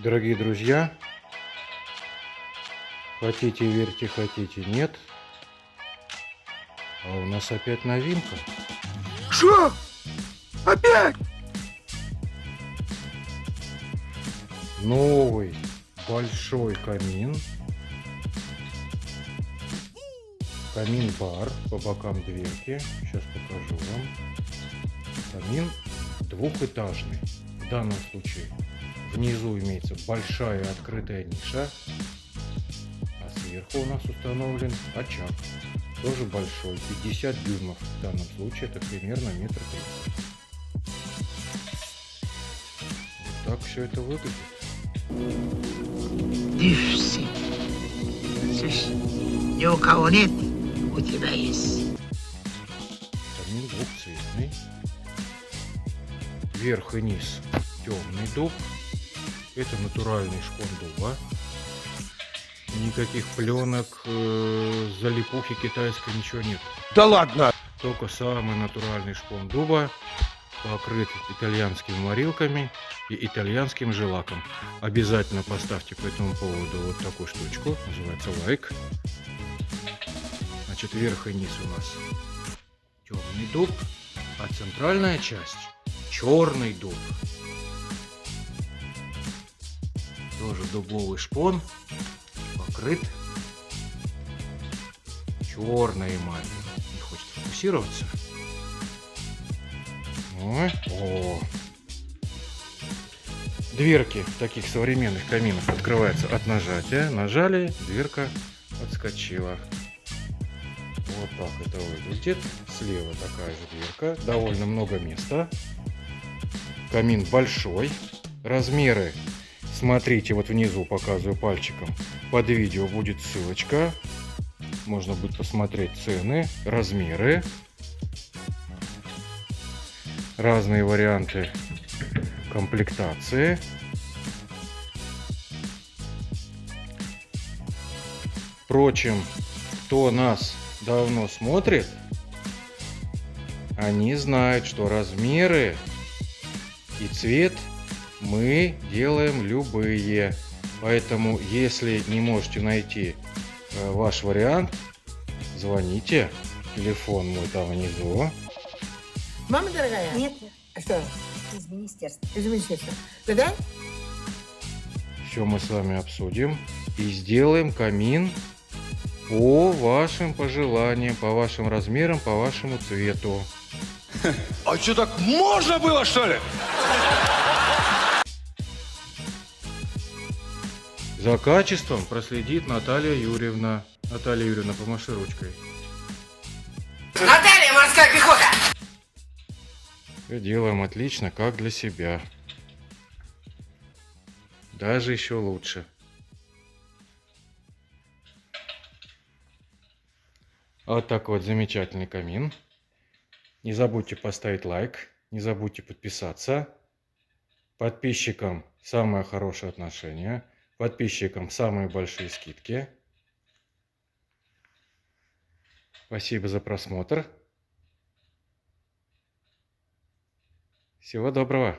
Дорогие друзья, хотите верьте, хотите нет, а у нас опять новинка. Что? Опять? Новый большой камин. Камин-бар, по бокам дверки. Сейчас покажу вам. Камин двухэтажный. В данном случае внизу имеется большая открытая ниша, а сверху у нас установлен очаг. Тоже большой, 50 дюймов. В данном случае это примерно 1,30 м. Вот так все это выглядит. Дыши. Слышь, ни у кого нет, у тебя есть. Камин двухцветный. Верх и низ темный дуб. Это натуральный шпон дуба. Никаких пленок, залипухи китайской, ничего нет. Да ладно! Только самый натуральный шпон дуба, покрыт итальянскими морилками и итальянским желаком. Обязательно поставьте по этому поводу вот такую штучку, называется лайк. Значит, верх и низ у нас темный дуб, а центральная часть черный дуб. Тоже дубовый шпон, покрыт черной эмалью. Не хочет фокусироваться. Ой. О. Дверки таких современных каминов открываются от нажатия. Нажали, дверка отскочила. Вот так это выглядит. Слева такая же дверка. Довольно много места. Камин большой. Размеры смотрите, вот внизу показываю пальчиком. Под видео будет ссылочка. Можно будет посмотреть цены, размеры. Разные варианты комплектации. Впрочем, кто нас давно смотрит, они знают, что размеры и цвет мы делаем любые. Поэтому, если не можете найти ваш вариант, звоните. Телефон мой там внизу. Мама дорогая? Нет, А что? из министерства. Из министерства. Да? Все мы с вами обсудим и сделаем камин по вашим пожеланиям, по вашим размерам, по вашему цвету. А что, так можно было, что ли? За качеством проследит Наталья Юрьевна. Наталья Юрьевна, помаши ручкой. Наталья, морская пехота! Все делаем отлично, как для себя. Даже еще лучше. Вот такой вот замечательный камин. Не забудьте поставить лайк, не забудьте подписаться. Подписчикам самое хорошее отношение. Подписчикам самые большие скидки. Спасибо за просмотр. Всего доброго.